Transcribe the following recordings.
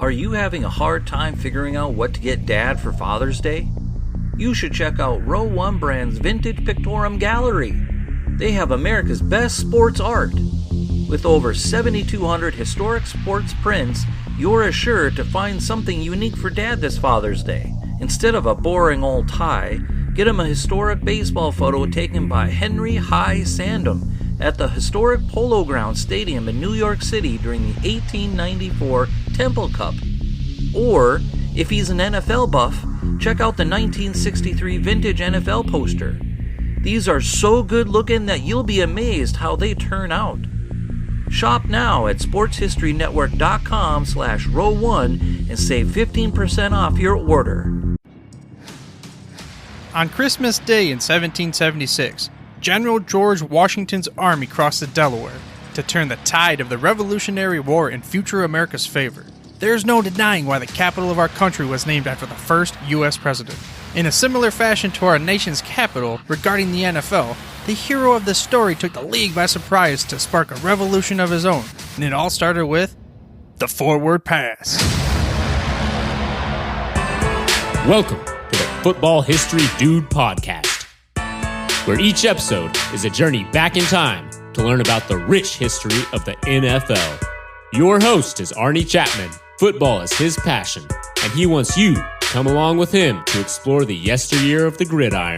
Are you having a hard time figuring out what to get Dad for Father's Day? You should check out Row 1 Brand's Vintage Pictorum Gallery. They have America's best sports art. With over 7,200 historic sports prints, you're assured to find something unique for Dad this Father's Day. Instead of a boring old tie, get him a historic baseball photo taken by Henry High Sandom at the historic Polo Grounds Stadium in New York City during the 1894 Temple Cup. Or, if he's an NFL buff, check out the 1963 vintage NFL poster. These are so good looking that you'll be amazed how they turn out. Shop now at sportshistorynetwork.com/row1 and save 15% off your order. On Christmas Day in 1776, General George Washington's army crossed the Delaware to turn the tide of the Revolutionary War in future America's favor. There's no denying why the capital of our country was named after the first U.S. president. In a similar fashion to our nation's capital regarding the NFL, the hero of this story took the league by surprise to spark a revolution of his own, and it all started with the forward pass. Welcome to the Football History Dude Podcast, where each episode is a journey back in time to learn about the rich history of the NFL. Your host is Arnie Chapman. Football is his passion, and he wants you to come along with him to explore the yesteryear of the gridiron.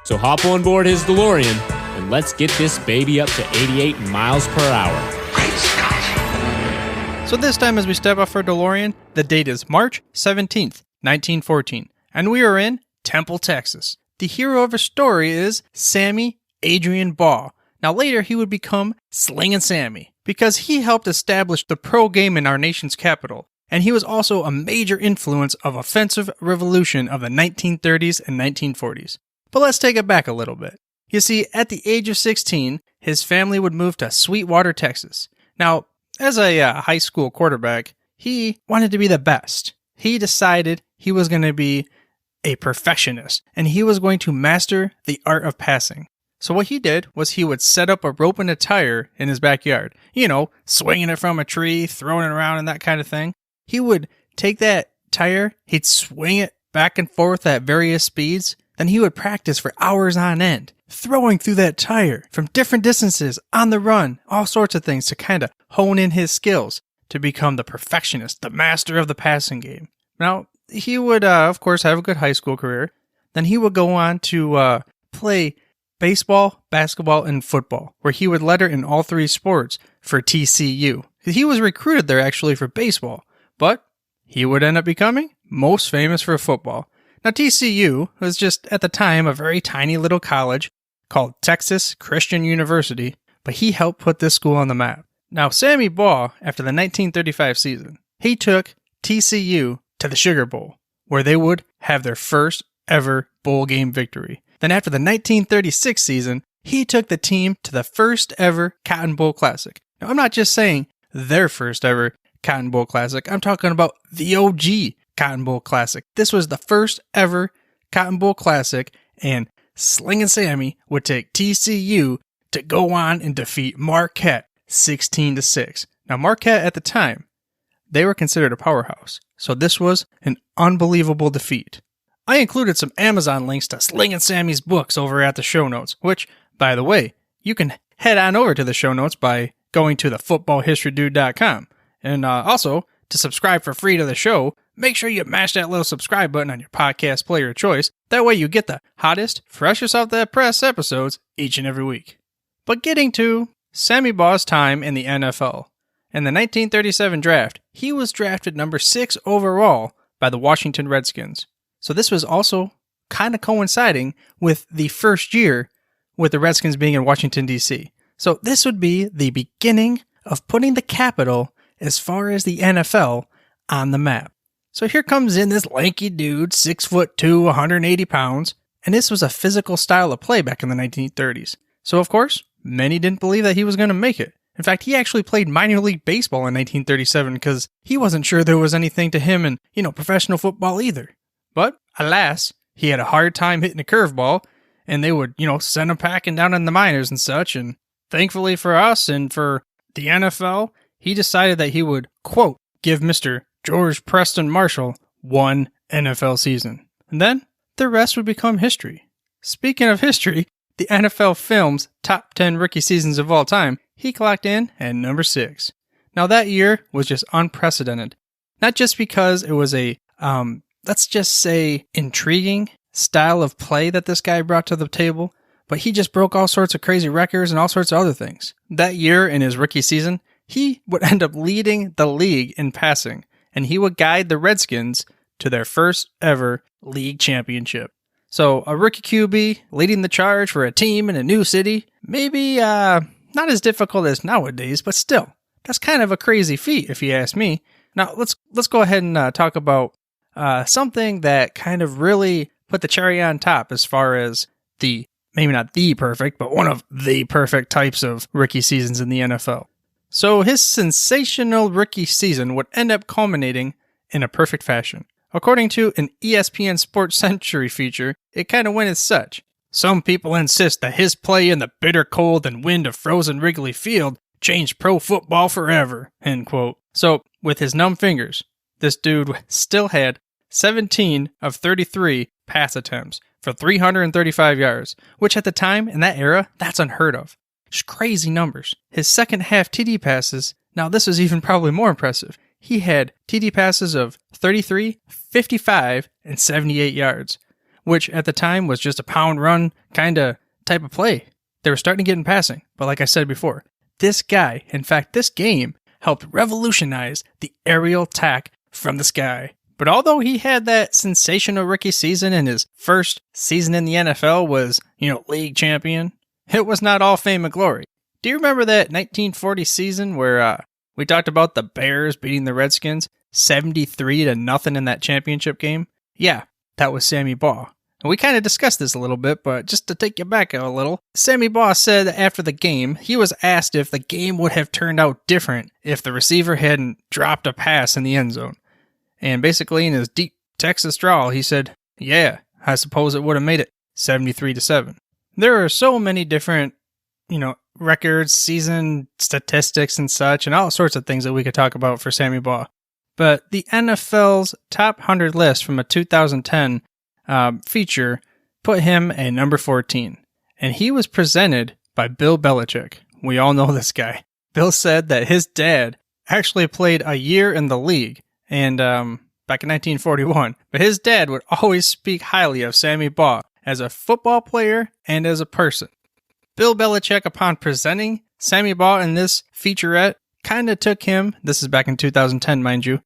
So hop on board his DeLorean, and let's get this baby up to 88 miles per hour. Great Scott! So this time as we step off our DeLorean, the date is March 17th, 1914, and we are in Temple, Texas. The hero of our story is Sammy Adrian Baugh. Now later he would become Slingin Sammy because he helped establish the pro game in our nation's capital, and he was also a major influence of offensive revolution of the 1930s and 1940s. But let's take it back a little bit. You see, at the age of 16, his family would move to Sweetwater, Texas. Now, as a high school quarterback, he wanted to be the best. He decided he was going to be a perfectionist, and he was going to master the art of passing. So what he did was he would set up a rope and a tire in his backyard. You know, swinging it from a tree, throwing it around and that kind of thing. He would take that tire, he'd swing it back and forth at various speeds. Then he would practice for hours on end, throwing through that tire from different distances, on the run, all sorts of things to kind of hone in his skills to become the perfectionist, the master of the passing game. Now, he would, of course, have a good high school career. Then he would go on to play baseball, basketball, and football, where he would letter in all three sports for TCU. He was recruited there actually for baseball, but he would end up becoming most famous for football. Now, TCU was just, at the time, a very tiny little college called Texas Christian University, but he helped put this school on the map. Now, Sammy Baugh, after the 1935 season, he took TCU to the Sugar Bowl, where they would have their first ever bowl game victory. Then after the 1936 season, he took the team to the first ever Cotton Bowl Classic. Now, I'm not just saying their first ever Cotton Bowl Classic. I'm talking about the OG Cotton Bowl Classic. This was the first ever Cotton Bowl Classic, and Slingin Sammy would take TCU to go on and defeat Marquette 16-6. Now, Marquette at the time, they were considered a powerhouse, so this was an unbelievable defeat. I included some Amazon links to Slingin Sammy's books over at the show notes, which, by the way, you can head on over to the show notes by going to thefootballhistorydude.com. And also, to subscribe for free to the show, make sure you mash that little subscribe button on your podcast player of choice. That way you get the hottest, freshest off the press episodes each and every week. But getting to Sammy Baugh's time in the NFL. In the 1937 draft, he was drafted number 6 overall by the Washington Redskins. So this was also kind of coinciding with the first year with the Redskins being in Washington, D.C. So this would be the beginning of putting the capital as far as the NFL on the map. So here comes in this lanky dude, 6'2", 180 pounds, and this was a physical style of play back in the 1930s. So of course, many didn't believe that he was going to make it. In fact, he actually played minor league baseball in 1937 because he wasn't sure there was anything to him in, professional football either. But alas, he had a hard time hitting a curveball, and they would, send him packing down in the minors and such. And thankfully for us and for the NFL, he decided that he would, quote, give Mr. George Preston Marshall, one NFL season. And then the rest would become history. Speaking of history, the NFL Films top 10 rookie seasons of all time, he clocked in at number 6. Now that year was just unprecedented. Not just because it was a, let's just say, intriguing style of play that this guy brought to the table, but he just broke all sorts of crazy records and all sorts of other things. That year in his rookie season, he would end up leading the league in passing, and he would guide the Redskins to their first ever league championship. So a rookie QB leading the charge for a team in a new city, maybe not as difficult as nowadays, but still, that's kind of a crazy feat if you ask me. Now let's go ahead and talk about something that kind of really put the cherry on top as far as the, maybe not the perfect, but one of the perfect types of rookie seasons in the NFL. So his sensational rookie season would end up culminating in a perfect fashion. According to an ESPN Sportscentury feature, it kind of went as such. Some people insist that his play in the bitter cold and wind of frozen Wrigley Field changed pro football forever, end quote. So, with his numb fingers, this dude still had 17 of 33 pass attempts for 335 yards, which at the time, in that era, that's unheard of. Just crazy numbers. His second half TD passes, now this is even probably more impressive. He had TD passes of 33, 55, and 78 yards, which at the time was just a pound run kind of type of play. They were starting to get in passing, but like I said before, this guy, in fact this game, helped revolutionize the aerial attack from the sky. But although he had that sensational rookie season and his first season in the NFL was, league champion, it was not all fame and glory. Do you remember that 1940 season where we talked about the Bears beating the Redskins 73-0 in that championship game? Yeah, that was Sammy Baugh. And we kind of discussed this a little bit, but just to take you back a little, Sammy Baugh said after the game, he was asked if the game would have turned out different if the receiver hadn't dropped a pass in the end zone. And basically in his deep Texas drawl, he said, yeah, I suppose it would have made it 73-7. There are so many different, records, season statistics and such, and all sorts of things that we could talk about for Sammy Baugh. But the NFL's top 100 list from a 2010 feature put him at number 14. And he was presented by Bill Belichick. We all know this guy. Bill said that his dad actually played a year in the league, and back in 1941, but his dad would always speak highly of Sammy Baugh as a football player and as a person. Bill Belichick, upon presenting Sammy Baugh in this featurette, kind of took him, this is back in 2010, mind you,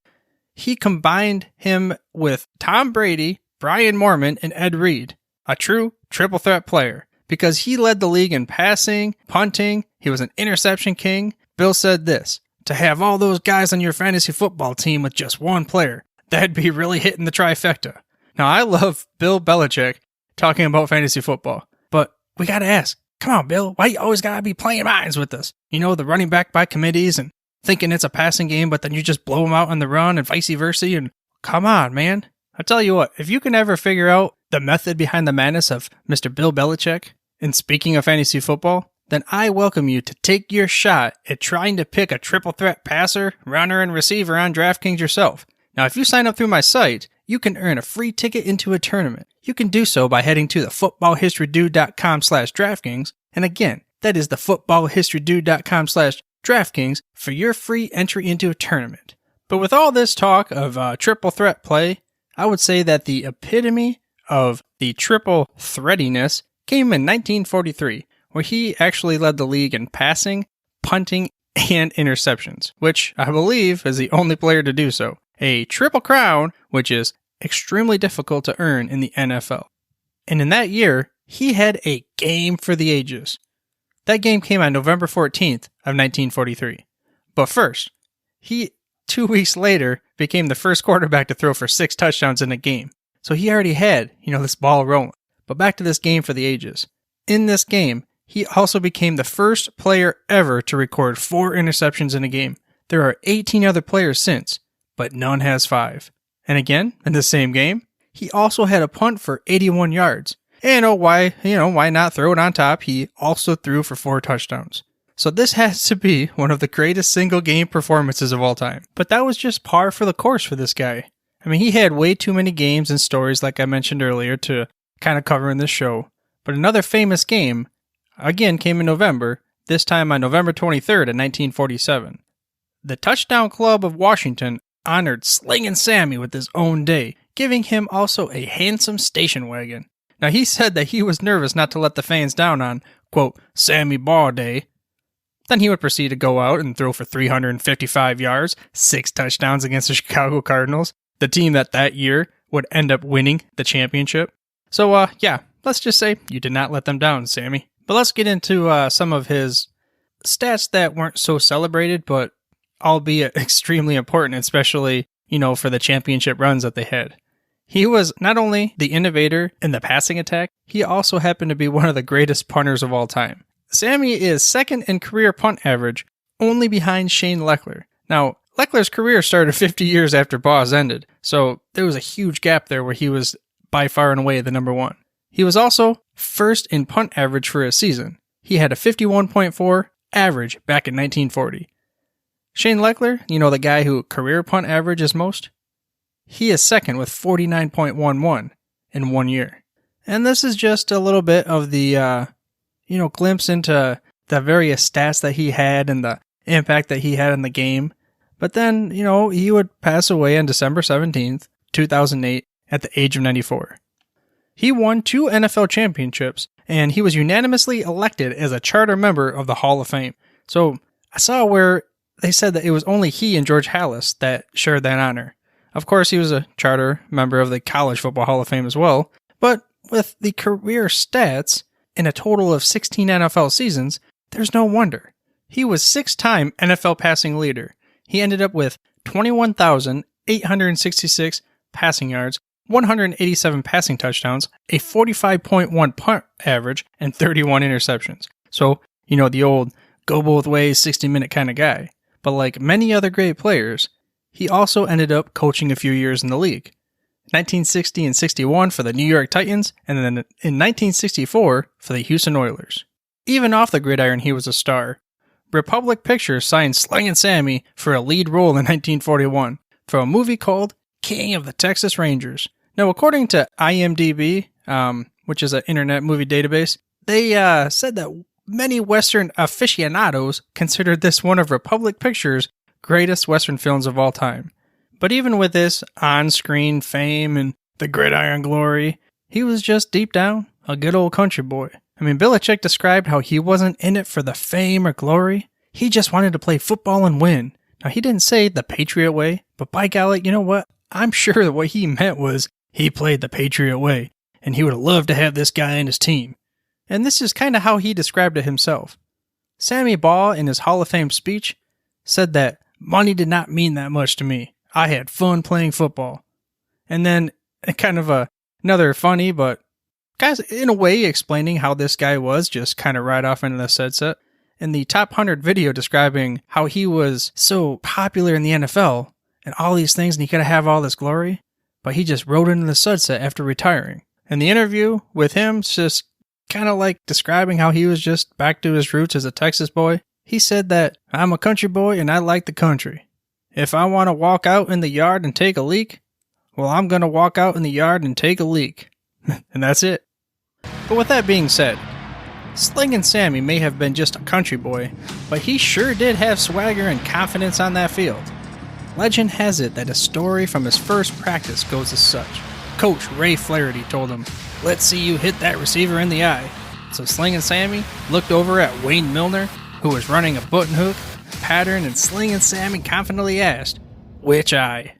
he combined him with Tom Brady, Brian Moorman, and Ed Reed, a true triple threat player, because he led the league in passing, punting, he was an interception king. Bill said this, to have all those guys on your fantasy football team with just one player, that'd be really hitting the trifecta. Now, I love Bill Belichick talking about fantasy football, but we gotta ask, come on, Bill, why you always gotta be playing minds with us? The running back by committees and thinking it's a passing game, but then you just blow them out on the run and vice versa, and come on, man. I tell you what, if you can ever figure out the method behind the madness of Mr. Bill Belichick, and speaking of fantasy football, then I welcome you to take your shot at trying to pick a triple threat passer, runner, and receiver on DraftKings yourself. Now, if you sign up through my site, you can earn a free ticket into a tournament. You can do so by heading to thefootballhistorydude.com/DraftKings. And again, that is thefootballhistorydude.com/DraftKings for your free entry into a tournament. But with all this talk of triple threat play, I would say that the epitome of the triple threatiness came in 1943, where he actually led the league in passing, punting, and interceptions, which I believe is the only player to do so. A triple crown, which is extremely difficult to earn in the NFL. And in that year, he had a game for the ages. That game came on November 14th of 1943. But first, he 2 weeks later became the first quarterback to throw for 6 touchdowns in a game. So he already had, this ball rolling. But back to this game for the ages. In this game, he also became the first player ever to record 4 interceptions in a game. There are 18 other players since, but none has 5. And again, in the same game, he also had a punt for 81 yards. And why not throw it on top? He also threw for 4 touchdowns. So this has to be one of the greatest single game performances of all time. But that was just par for the course for this guy. I mean, he had way too many games and stories, like I mentioned earlier, to kind of cover in this show. But another famous game, again, came in November, this time on November 23rd of 1947. The Touchdown Club of Washington honored Slingin Sammy with his own day, giving him also a handsome station wagon. Now, he said that he was nervous not to let the fans down on, quote, Sammy Baugh Day. Then he would proceed to go out and throw for 355 yards, 6 touchdowns against the Chicago Cardinals, the team that year would end up winning the championship. So, yeah, let's just say you did not let them down, Sammy. But let's get into some of his stats that weren't so celebrated, but albeit extremely important, especially, for the championship runs that they had. He was not only the innovator in the passing attack, he also happened to be one of the greatest punters of all time. Sammy is second in career punt average, only behind Shane Lechler. Now, Lechler's career started 50 years after Baugh's ended, so there was a huge gap there where he was by far and away the number one. He was also first in punt average for a season. He had a 51.4 average back in 1940. Shane Lechler, the guy who career punt average is most, he is second with 49.11 in 1 year. And this is just a little bit of the, glimpse into the various stats that he had and the impact that he had in the game. But then, he would pass away on December 17th, 2008 at the age of 94. He won 2 NFL championships, and he was unanimously elected as a charter member of the Hall of Fame. So I saw where they said that it was only he and George Halas that shared that honor. Of course, he was a charter member of the College Football Hall of Fame as well, but with the career stats in a total of 16 NFL seasons, there's no wonder. He was 6-time NFL passing leader. He ended up with 21,866 passing yards, 187 passing touchdowns, a 45.1 punt average, and 31 interceptions. So, the old go both ways, 60-minute kind of guy. But like many other great players, he also ended up coaching a few years in the league. 1960 and 61 for the New York Titans, and then in 1964 for the Houston Oilers. Even off the gridiron, he was a star. Republic Pictures signed Slingin Sammy for a lead role in 1941 for a movie called King of the Texas Rangers. Now, according to IMDb, which is an internet movie database, they said that many Western aficionados considered this one of Republic Pictures' greatest Western films of all time. But even with this on-screen fame and the gridiron glory, he was just deep down a good old country boy. I mean, Belichick described how he wasn't in it for the fame or glory. He just wanted to play football and win. Now, he didn't say the Patriot way, but by golly, you know what? I'm sure that what he meant was he played the Patriot way, and he would have loved to have this guy in his team. And this is kind of how he described it himself. Sammy Baugh, in his Hall of Fame speech, said that money did not mean that much to me. I had fun playing football. And then, kind of another funny, but guys, in a way, explaining how this guy was, just kind of right off into the sunset. In the top 100 video describing how he was so popular in the NFL and all these things, and he could have all this glory, but he just rode into the sunset after retiring. And the interview with him, just kind of like describing how he was just back to his roots as a Texas boy. He said that, I'm a country boy and I like the country. If I want to walk out in the yard and take a leak, well, I'm going to walk out in the yard and take a leak. And that's it. But with that being said, Slingin Sammy may have been just a country boy, but he sure did have swagger and confidence on that field. Legend has it that a story from his first practice goes as such. Coach Ray Flaherty told him, "Let's see you hit that receiver in the eye." So Slingin Sammy looked over at Wayne Milner, who was running a button hook pattern, and Slingin Sammy confidently asked, "Which eye?"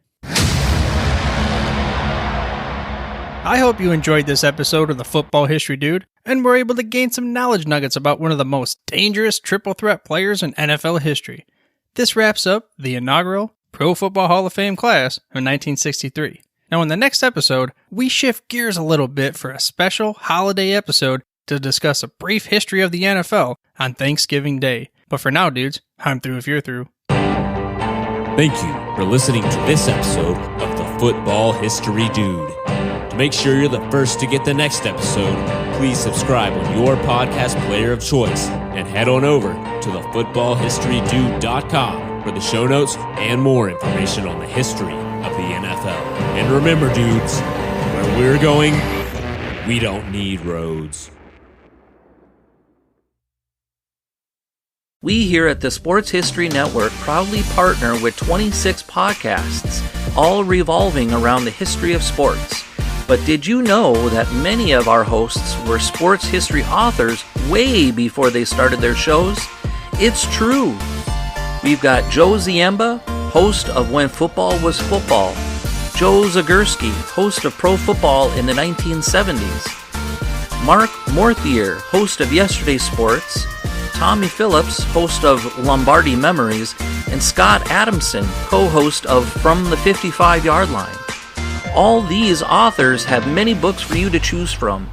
I hope you enjoyed this episode of the Football History Dude, and were able to gain some knowledge nuggets about one of the most dangerous triple threat players in NFL history. This wraps up the inaugural Pro Football Hall of Fame class of 1963. Now in the next episode, we shift gears a little bit for a special holiday episode to discuss a brief history of the NFL on Thanksgiving Day. But for now, dudes, I'm through if you're through. Thank you for listening to this episode of the Football History Dude. To make sure you're the first to get the next episode, please subscribe on your podcast player of choice and head on over to to thefootballhistorydude.com for the show notes and more information on the history of the NFL. And remember, dudes, where we're going, we don't need roads. We here at the Sports History Network proudly partner with 26 podcasts, all revolving around the history of sports. But did you know that many of our hosts were sports history authors way before they started their shows? It's true. We've got Joe Ziemba, host of When Football Was Football, Joe Zagurski, host of Pro Football in the 1970s, Mark Morthier, host of Yesterday's Sports, Tommy Phillips, host of Lombardi Memories, and Scott Adamson, co-host of From the 55-Yard Line. All these authors have many books for you to choose from.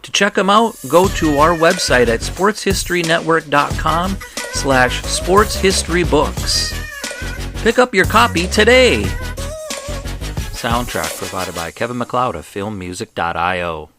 To check them out, go to our website at sportshistorynetwork.com/sportshistorybooks. Pick up your copy today. Soundtrack provided by Kevin MacLeod of filmmusic.io.